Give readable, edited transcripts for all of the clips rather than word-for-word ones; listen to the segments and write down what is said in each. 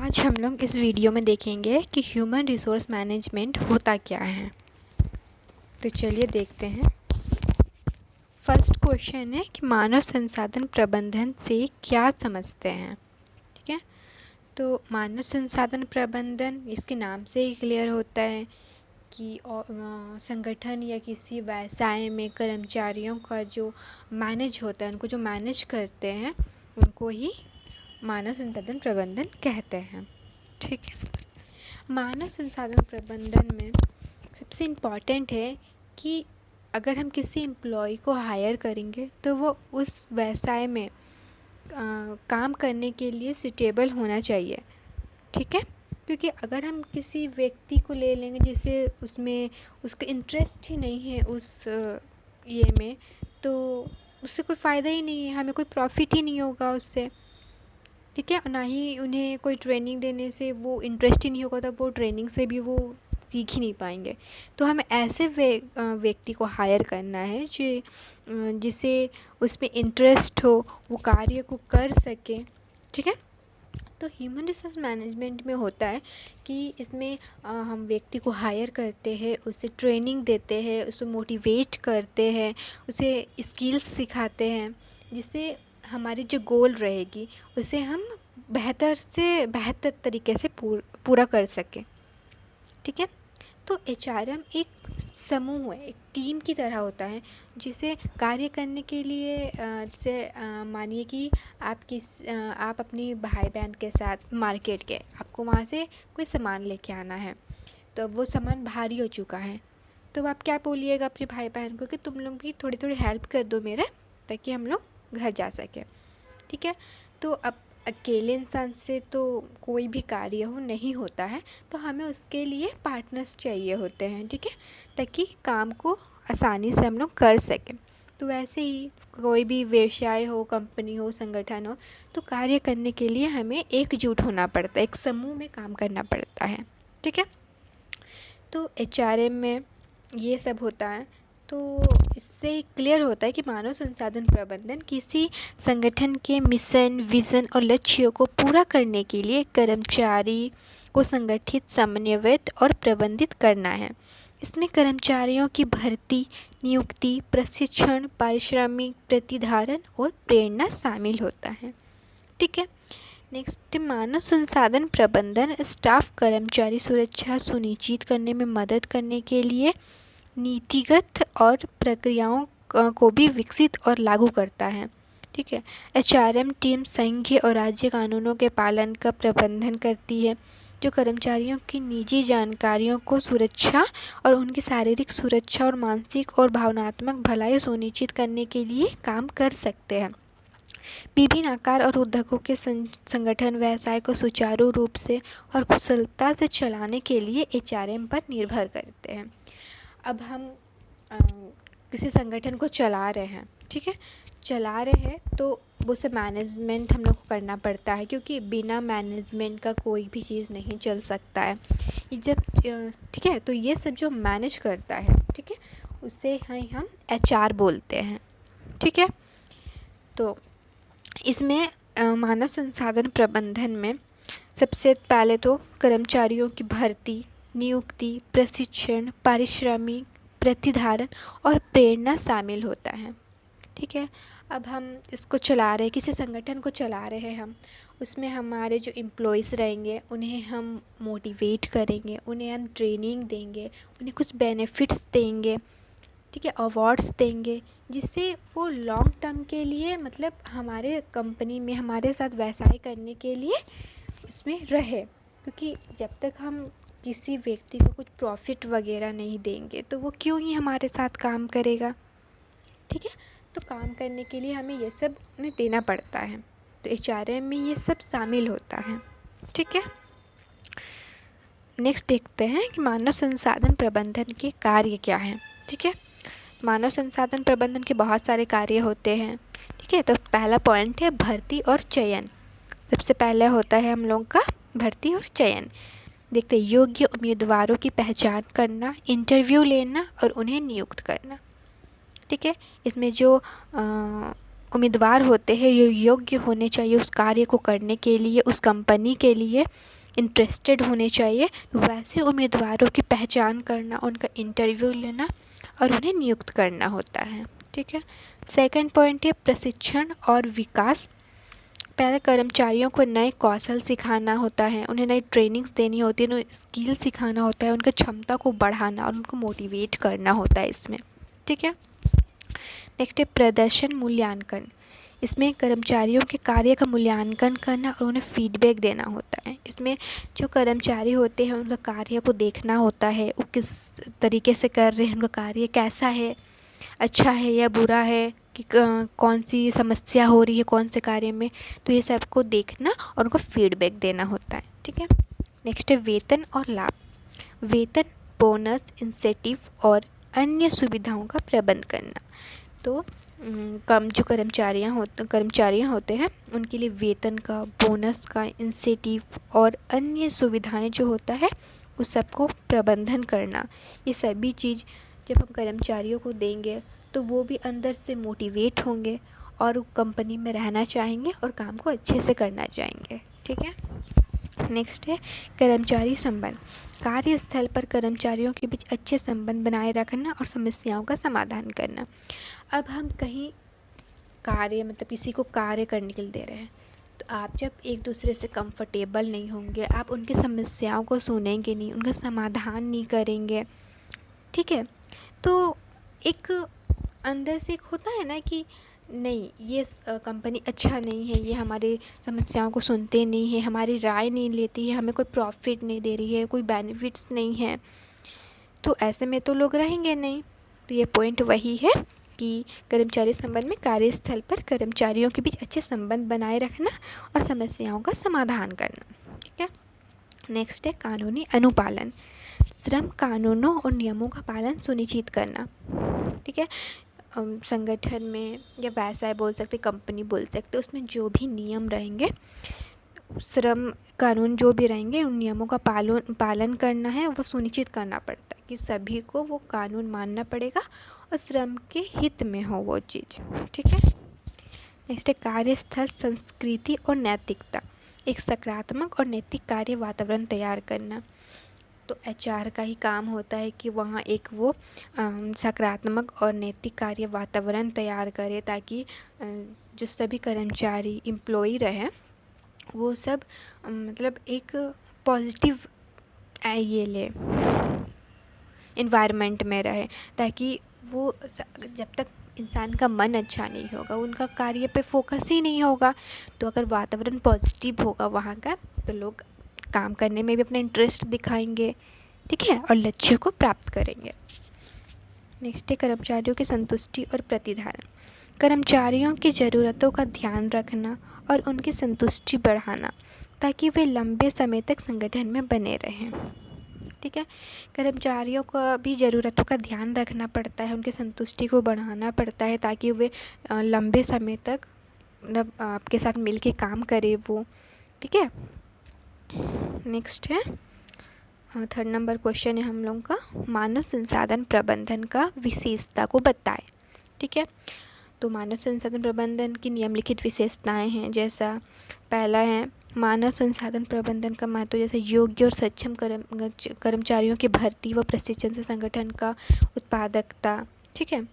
आज हम लोग इस वीडियो में देखेंगे कि ह्यूमन रिसोर्स मैनेजमेंट होता क्या है। तो चलिए देखते हैं। फर्स्ट क्वेश्चन है कि मानव संसाधन प्रबंधन से क्या समझते हैं। ठीक है, तो मानव संसाधन प्रबंधन इसके नाम से ही क्लियर होता है कि संगठन या किसी व्यवसाय में कर्मचारियों का जो मैनेज होता है, उनको जो मैनेज करते हैं उनको ही मानव संसाधन प्रबंधन कहते हैं। ठीक है, मानव संसाधन प्रबंधन में सबसे इम्पॉर्टेंट है कि अगर हम किसी एम्प्लॉय को हायर करेंगे तो वो उस व्यवसाय में काम करने के लिए सूटेबल होना चाहिए। ठीक है, क्योंकि अगर हम किसी व्यक्ति को ले लेंगे जिसे उसमें उसका इंटरेस्ट ही नहीं है उस ये में, तो उससे कोई फ़ायदा ही नहीं है, हमें कोई प्रॉफिट ही नहीं होगा उससे। ठीक है, ना ही उन्हें कोई ट्रेनिंग देने से वो इंटरेस्ट ही नहीं होगा, तब वो ट्रेनिंग से भी वो सीख ही नहीं पाएंगे। तो हमें ऐसे व्यक्ति को हायर करना है जिसे उसमें इंटरेस्ट हो, वो कार्य को कर सके। ठीक है, तो ह्यूमन रिसोर्स मैनेजमेंट में होता है कि इसमें हम व्यक्ति को हायर करते हैं, उसे ट्रेनिंग देते हैं, उसे मोटिवेट करते हैं, उसे स्किल्स सिखाते हैं, जिससे हमारी जो गोल रहेगी उसे हम बेहतर से बेहतर तरीके से पूरा कर सकें। ठीक है, तो एचआरएम एक समूह है, एक टीम की तरह होता है जिसे कार्य करने के लिए जैसे मानिए कि आप अपनी भाई बहन के साथ मार्केट गए, आपको वहाँ से कोई सामान लेके आना है, तो अब वो सामान भारी हो चुका है, तो आप क्या बोलिएगा अपने भाई बहन को कि तुम लोग भी थोड़ी थोड़ी हेल्प कर दो मेरे, ताकि हम लोग घर जा सकें। ठीक है, तो अब अकेले इंसान से तो कोई भी कार्य हो नहीं होता है, तो हमें उसके लिए पार्टनर्स चाहिए होते हैं। ठीक है, ताकि काम को आसानी से हम लोग कर सकें। तो वैसे ही कोई भी व्यवसाय हो, कंपनी हो, संगठन हो, तो कार्य करने के लिए हमें एकजुट होना पड़ता है, एक समूह में काम करना पड़ता है। ठीक है, तो एचआरएम में ये सब होता है। तो इससे क्लियर होता है कि मानव संसाधन प्रबंधन किसी संगठन के मिशन, विज़न और लक्ष्यों को पूरा करने के लिए कर्मचारी को संगठित, समन्वयित और प्रबंधित करना है। इसमें कर्मचारियों की भर्ती, नियुक्ति, प्रशिक्षण, पारिश्रमिक, प्रतिधारण और प्रेरणा शामिल होता है। ठीक है, नेक्स्ट, मानव संसाधन प्रबंधन स्टाफ कर्मचारी सुरक्षा सुनिश्चित करने में मदद करने के लिए नीतिगत और प्रक्रियाओं को भी विकसित और लागू करता है। ठीक है, एचआरएम टीम संघीय और राज्य कानूनों के पालन का प्रबंधन करती है, जो कर्मचारियों की निजी जानकारियों को सुरक्षा और उनकी शारीरिक सुरक्षा और मानसिक और भावनात्मक भलाई सुनिश्चित करने के लिए काम कर सकते हैं। विभिन्न आकार और उद्योगों के संगठन व्यवसाय को सुचारू रूप से और कुशलता से चलाने के लिए एचआरएम पर निर्भर करते हैं। अब हम किसी संगठन को चला रहे हैं, ठीक है, चला रहे हैं तो उसे मैनेजमेंट हम लोग को करना पड़ता है, क्योंकि बिना मैनेजमेंट का कोई भी चीज़ नहीं चल सकता है। जब ठीक है, तो ये सब जो मैनेज करता है, ठीक है, उसे हम एचआर बोलते हैं। ठीक है, तो इसमें मानव संसाधन प्रबंधन में सबसे पहले तो कर्मचारियों की भर्ती, नियुक्ति, प्रशिक्षण, पारिश्रमिक, प्रतिधारण और प्रेरणा शामिल होता है। ठीक है, अब हम इसको चला रहे, किसी संगठन को चला रहे हैं हम, उसमें हमारे जो एम्प्लॉयज़ रहेंगे उन्हें हम मोटिवेट करेंगे, उन्हें हम ट्रेनिंग देंगे, उन्हें कुछ बेनिफिट्स देंगे, ठीक है, अवार्ड्स देंगे, जिससे वो लॉन्ग टर्म के लिए, मतलब हमारे कंपनी में हमारे साथ व्यवसाय करने के लिए उसमें रहे। क्योंकि जब तक हम किसी व्यक्ति को कुछ प्रॉफिट वगैरह नहीं देंगे तो वो क्यों ही हमारे साथ काम करेगा। ठीक है, तो काम करने के लिए हमें ये सब उन्हें देना पड़ता है, तो एचआरएम में ये सब शामिल होता है। ठीक है, नेक्स्ट देखते हैं कि मानव संसाधन प्रबंधन के कार्य क्या हैं। ठीक है, मानव संसाधन प्रबंधन के बहुत सारे कार्य होते हैं। ठीक है, तो पहला पॉइंट है भर्ती और चयन। सबसे पहले होता है हम लोग का भर्ती और चयन। देखते हैं, योग्य उम्मीदवारों की पहचान करना, इंटरव्यू लेना और उन्हें नियुक्त करना। ठीक है, इसमें जो उम्मीदवार होते हैं ये योग्य होने चाहिए उस कार्य को करने के लिए, उस कंपनी के लिए इंटरेस्टेड होने चाहिए। तो वैसे उम्मीदवारों की पहचान करना, उनका इंटरव्यू लेना और उन्हें नियुक्त करना होता है। ठीक है। सेकंड पॉइंट है प्रशिक्षण और विकास। पहले कर्मचारियों को नए कौशल सिखाना होता है, उन्हें नई ट्रेनिंग्स देनी होती है, उन्हें स्किल सिखाना होता है, उनकी क्षमता को बढ़ाना और उनको मोटिवेट करना होता है इसमें। ठीक है। नेक्स्ट है प्रदर्शन मूल्यांकन। इसमें कर्मचारियों के कार्य का मूल्यांकन करना और उन्हें फीडबैक देना होता है। इसमें जो कर्मचारी होते हैं उनका कार्य को देखना होता है, वो किस तरीके से कर रहे हैं, उनका कार्य कैसा है, अच्छा है या बुरा है, कि कौन सी समस्या हो रही है कौन से कार्य में, तो ये सब को देखना और उनको फीडबैक देना होता है। ठीक है। नेक्स्ट है वेतन और लाभ। वेतन, बोनस, इंसेंटिव और अन्य सुविधाओं का प्रबंध करना। तो जो कर्मचारियाँ होते हैं उनके लिए वेतन का, बोनस का, इंसेंटिव और अन्य सुविधाएं जो होता है उस सबको प्रबंधन करना। ये सभी चीज़ जब हम कर्मचारियों को देंगे तो वो भी अंदर से मोटिवेट होंगे और कंपनी में रहना चाहेंगे और काम को अच्छे से करना चाहेंगे। ठीक है। नेक्स्ट है कर्मचारी संबंध। कार्यस्थल पर कर्मचारियों के बीच अच्छे संबंध बनाए रखना और समस्याओं का समाधान करना। अब हम कहीं किसी को कार्य करने के लिए दे रहे हैं, तो आप जब एक दूसरे से कंफर्टेबल नहीं होंगे, आप उनकी समस्याओं को सुनेंगे नहीं, उनका समाधान नहीं करेंगे। ठीक है। तो एक अंदर से एक होता है ना कि नहीं, ये कंपनी अच्छा नहीं है, ये हमारी समस्याओं को सुनते नहीं है, हमारी राय नहीं लेती है, हमें कोई प्रॉफिट नहीं दे रही है, कोई बेनिफिट्स नहीं है, तो ऐसे में तो लोग रहेंगे नहीं। तो ये पॉइंट वही है कि कर्मचारी संबंध में कार्यस्थल पर कर्मचारियों के बीच अच्छे संबंध बनाए रखना और समस्याओं का समाधान करना। ठीक है। नेक्स्ट है कानूनी अनुपालन। श्रम कानूनों और नियमों का पालन सुनिश्चित करना। ठीक है। संगठन में या व्यवसाय बोल सकते, कंपनी बोल सकते, उसमें जो भी नियम रहेंगे, श्रम कानून जो भी रहेंगे, उन नियमों का पालन करना है, वो सुनिश्चित करना पड़ता है कि सभी को वो कानून मानना पड़ेगा और श्रम के हित में हो वो चीज़। ठीक है। नेक्स्ट है कार्यस्थल संस्कृति और नैतिकता। एक सकारात्मक और नैतिक कार्य वातावरण तैयार करना। तो एचआर का ही काम होता है कि वहाँ एक वो सकारात्मक और नैतिक कार्य वातावरण तैयार करे, ताकि जो सभी कर्मचारी एम्प्लॉई रहे वो सब एक पॉजिटिव ये ले इन्वायरमेंट में रहे, ताकि वो जब तक इंसान का मन अच्छा नहीं होगा, उनका कार्य पे फोकस ही नहीं होगा। तो अगर वातावरण पॉजिटिव होगा वहाँ का, तो लोग काम करने में भी अपना इंटरेस्ट दिखाएंगे। ठीक है। और लक्ष्य को प्राप्त करेंगे। नेक्स्ट है कर्मचारियों की संतुष्टि और प्रतिधारण। कर्मचारियों की ज़रूरतों का ध्यान रखना और उनकी संतुष्टि बढ़ाना, ताकि वे लंबे समय तक संगठन में बने रहें। ठीक है। कर्मचारियों को भी ज़रूरतों का ध्यान रखना पड़ता है, उनकी संतुष्टि को बढ़ाना पड़ता है, ताकि वे लंबे समय तक आपके साथ मिलके काम करे वो। ठीक है। नेक्स्ट है थर्ड नंबर क्वेश्चन है हम लोगों का, मानव संसाधन प्रबंधन का विशेषता को बताएं। ठीक है। तो मानव संसाधन प्रबंधन की निम्नलिखित विशेषताएं हैं। जैसा पहला है मानव संसाधन प्रबंधन का महत्व, जैसे योग्य और सक्षम कर्मचारियों की भर्ती व प्रशिक्षण से संगठन का उत्पादकता। ठीक है।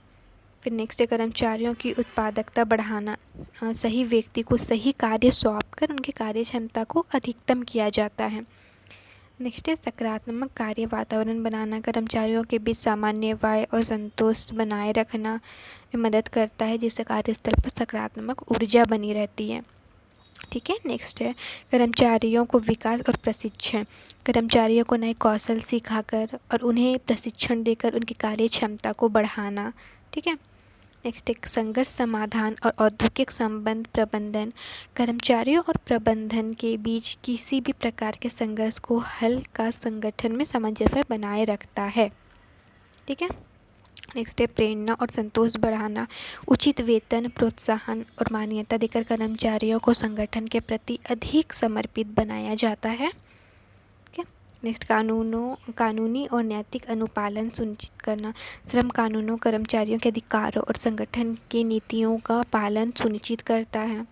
फिर नेक्स्ट है कर्मचारियों की उत्पादकता बढ़ाना, सही व्यक्ति को सही कार्य सौंपकर उनकी कार्य क्षमता को अधिकतम किया जाता है। नेक्स्ट है सकारात्मक कार्य वातावरण बनाना, कर्मचारियों के बीच सामान्य और संतोष बनाए रखना में मदद करता है, जिससे कार्यस्थल पर सकारात्मक ऊर्जा बनी रहती है। ठीक है। नेक्स्ट है कर्मचारियों को विकास और प्रशिक्षण, कर्मचारियों को नए कौशल सिखाकर और उन्हें प्रशिक्षण देकर उनकी कार्य क्षमता को बढ़ाना। ठीक है। नेक्स्ट एक संघर्ष समाधान और औद्योगिक संबंध प्रबंधन, कर्मचारियों और प्रबंधन के बीच किसी भी प्रकार के संघर्ष को हल का संगठन में सामंजस्य बनाए रखता है। ठीक है। नेक्स्ट है प्रेरणा और संतोष बढ़ाना, उचित वेतन, प्रोत्साहन और मान्यता देकर कर्मचारियों को संगठन के प्रति अधिक समर्पित बनाया जाता है। ठीक है। नेक्स्ट कानूनी और नैतिक अनुपालन सुनिश्चित करना। श्रम कानूनों कर्मचारियों के अधिकारों और संगठन की नीतियों का पालन सुनिश्चित करता है।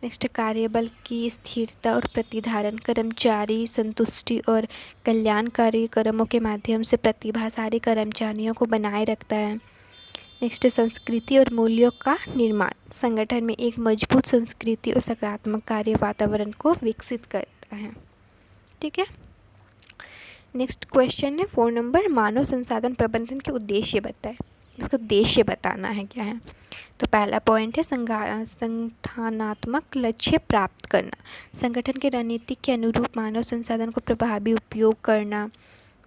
नेक्स्ट कार्यबल की स्थिरता और प्रतिधारण। कर्मचारी संतुष्टि और कल्याणकारी कर्मों के माध्यम से प्रतिभाशाली कर्मचारियों को बनाए रखता है। नेक्स्ट संस्कृति और मूल्यों का निर्माण। संगठन में एक मजबूत संस्कृति और सकारात्मक कार्य वातावरण को विकसित करता है। ठीक है। नेक्स्ट क्वेश्चन है 4 नंबर, मानव संसाधन प्रबंधन के उद्देश्य बताएं। इसका उद्देश्य बताना है क्या है। तो पहला पॉइंट है संगठनात्मक लक्ष्य प्राप्त करना। संगठन के रणनीति के अनुरूप मानव संसाधन को प्रभावी उपयोग करना।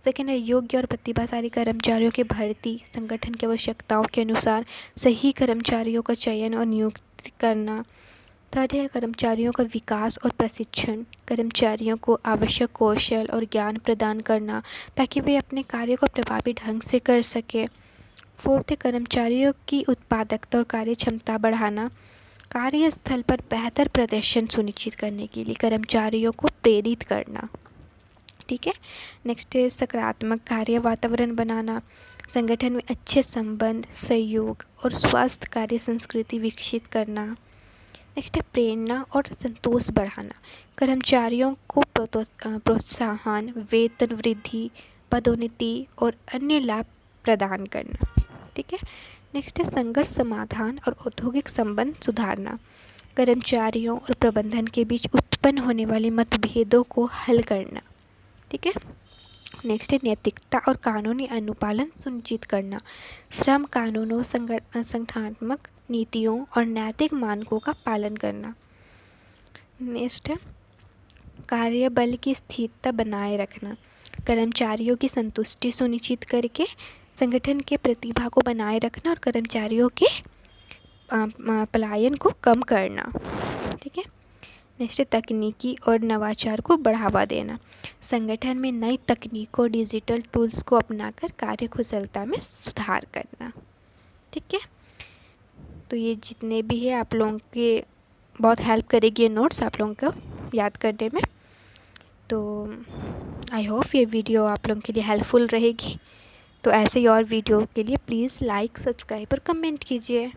सेकेंड है योग्य और प्रतिभाशाली कर्मचारियों की भर्ती। संगठन की आवश्यकताओं के अनुसार सही कर्मचारियों का चयन और नियुक्ति करना। थर्ड है कर्मचारियों का विकास और प्रशिक्षण। कर्मचारियों को आवश्यक कौशल और ज्ञान प्रदान करना ताकि वे अपने कार्य को प्रभावी ढंग से कर सकें। फोर्थ है कर्मचारियों की उत्पादकता और कार्य क्षमता बढ़ाना। कार्यस्थल पर बेहतर प्रदर्शन सुनिश्चित करने के लिए कर्मचारियों को प्रेरित करना। ठीक है। नेक्स्ट है सकारात्मक कार्य वातावरण बनाना। संगठन में अच्छे संबंध, सहयोग और स्वस्थ कार्य संस्कृति विकसित करना। नेक्स्ट है प्रेरणा और संतोष बढ़ाना। कर्मचारियों को प्रोत्साहन, वेतन वृद्धि, पदोन्नति और अन्य लाभ प्रदान करना। ठीक है। नेक्स्ट है संघर्ष समाधान और औद्योगिक संबंध सुधारना। कर्मचारियों और प्रबंधन के बीच उत्पन्न होने वाले मतभेदों को हल करना। ठीक है। नेक्स्ट है नैतिकता और कानूनी अनुपालन सुनिश्चित करना। श्रम कानूनों, संगठनात्मक नीतियों और नैतिक मानकों का पालन करना। नेक्स्ट है कार्यबल की स्थिरता बनाए रखना। कर्मचारियों की संतुष्टि सुनिश्चित करके संगठन के प्रतिभा को बनाए रखना और कर्मचारियों के पलायन को कम करना। ठीक है। नेक्स्ट तकनीकी और नवाचार को बढ़ावा देना। संगठन में नई तकनीकों, डिजिटल टूल्स को अपनाकर कार्य कुशलता में सुधार करना। ठीक है। तो ये जितने भी है आप लोगों के बहुत हेल्प करेगी ये नोट्स आप लोगों को याद करने में। तो आई होप ये वीडियो आप लोगों के लिए हेल्पफुल रहेगी। तो ऐसे ही और वीडियो के लिए प्लीज़ लाइक, सब्सक्राइब और कमेंट कीजिए।